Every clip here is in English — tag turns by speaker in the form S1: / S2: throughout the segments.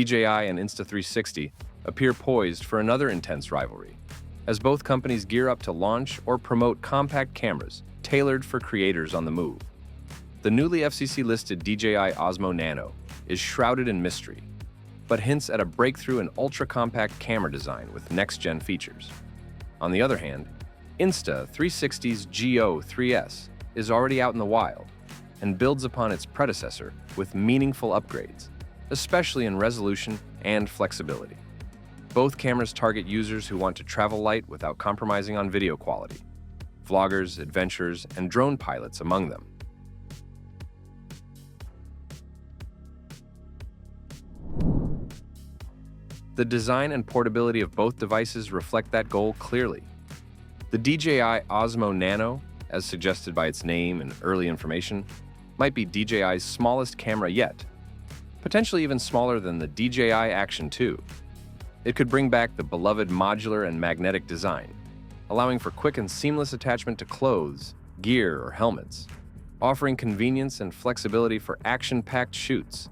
S1: DJI and Insta360 appear poised for another intense rivalry, as both companies gear up to launch or promote compact cameras tailored for creators on the move. The newly FCC-listed DJI OSMO NANO is shrouded in mystery, but hints at a breakthrough in ultra-compact camera design with next-gen features. On the other hand, Insta360's GO 3S is already out in the wild and builds upon its predecessor with meaningful upgrades, especially in resolution and flexibility. Both cameras target users who want to travel light without compromising on video quality, vloggers, adventurers, and drone pilots among them. The design and portability of both devices reflect that goal clearly. The DJI OSMO NANO, as suggested by its name and early information, might be DJI's smallest camera yet, potentially even smaller than the DJI Action 2. It could bring back the beloved modular and magnetic design, allowing for quick and seamless attachment to clothes, gear, or helmets, offering convenience and flexibility for action-packed shoots.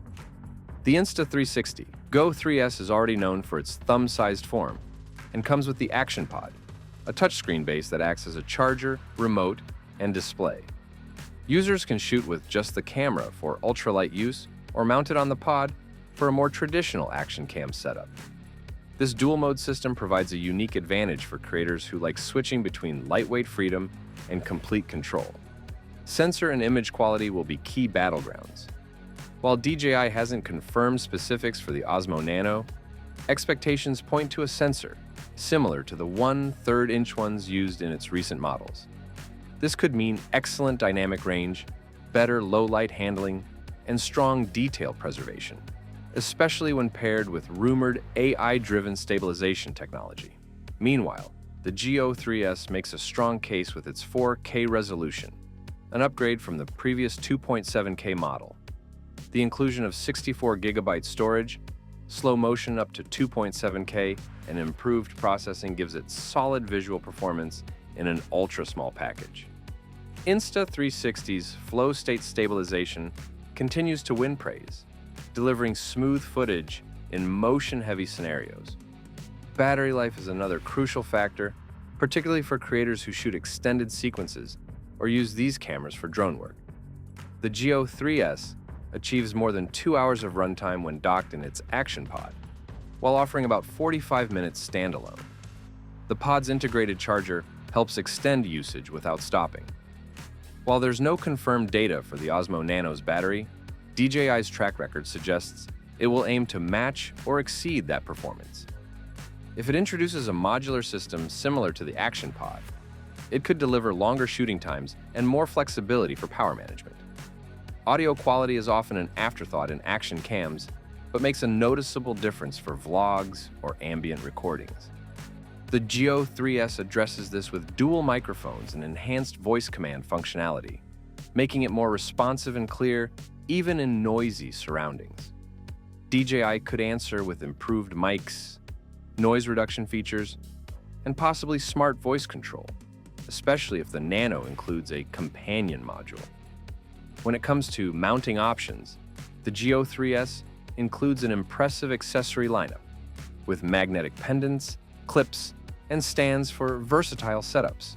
S1: The Insta360 GO 3S is already known for its thumb-sized form and comes with the Action Pod, a touchscreen base that acts as a charger, remote, and display. Users can shoot with just the camera for ultralight use or mount it on the pod for a more traditional action cam setup. This dual-mode system provides a unique advantage for creators who like switching between lightweight freedom and complete control. Sensor and image quality will be key battlegrounds. While DJI hasn't confirmed specifics for the OSMO NANO, expectations point to a sensor similar to the 1/3 inch ones used in its recent models. This could mean excellent dynamic range, better low-light handling, and strong detail preservation, especially when paired with rumored AI-driven stabilization technology. Meanwhile, the GO 3S makes a strong case with its 4K resolution, an upgrade from the previous 2.7K model. The inclusion of 64GB storage, slow motion up to 2.7K, and improved processing gives it solid visual performance in an ultra-small package. Insta360's flow state stabilization continues to win praise, delivering smooth footage in motion-heavy scenarios. Battery life is another crucial factor, particularly for creators who shoot extended sequences or use these cameras for drone work. The GO 3S achieves more than 2 hours of runtime when docked in its Action Pod, while offering about 45 minutes standalone. The pod's integrated charger helps extend usage without stopping. While there's no confirmed data for the OSMO NANO's battery, DJI's track record suggests it will aim to match or exceed that performance. If it introduces a modular system similar to the Action Pod, it could deliver longer shooting times and more flexibility for power management. Audio quality is often an afterthought in action cams, but makes a noticeable difference for vlogs or ambient recordings. The GO 3S addresses this with dual microphones and enhanced voice command functionality, making it more responsive and clear even in noisy surroundings. DJI could answer with improved mics, noise reduction features, and possibly smart voice control, especially if the Nano includes a companion module. When it comes to mounting options, the GO 3S includes an impressive accessory lineup, with magnetic pendants, clips, and stands for versatile setups.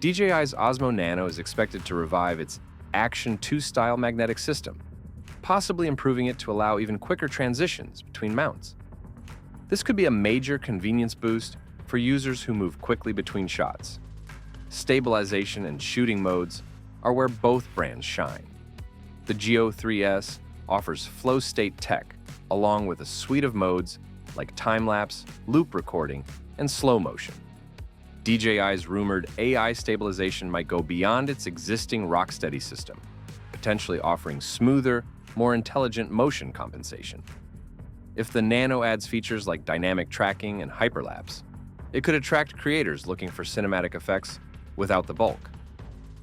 S1: DJI's OSMO NANO is expected to revive its Action 2 style magnetic system, possibly improving it to allow even quicker transitions between mounts. This could be a major convenience boost for users who move quickly between shots. Stabilization and shooting modes are where both brands shine. The GO 3S offers flow state tech, along with a suite of modes like time-lapse, loop recording, and slow motion. DJI's rumored AI stabilization might go beyond its existing rock-steady system, potentially offering smoother, more intelligent motion compensation. If the Nano adds features like dynamic tracking and hyperlapse, it could attract creators looking for cinematic effects without the bulk.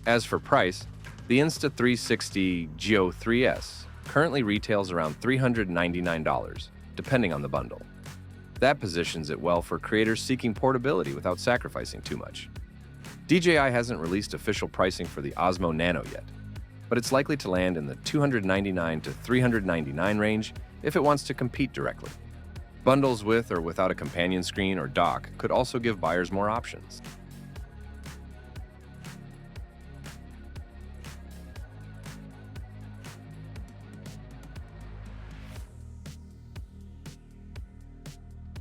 S1: As for price, the Insta360 GO 3S currently retails around $399, depending on the bundle. That positions it well for creators seeking portability without sacrificing too much. DJI hasn't released official pricing for the OSMO NANO yet, but it's likely to land in the $299 to $399 range if it wants to compete directly. Bundles with or without a companion screen or dock could also give buyers more options.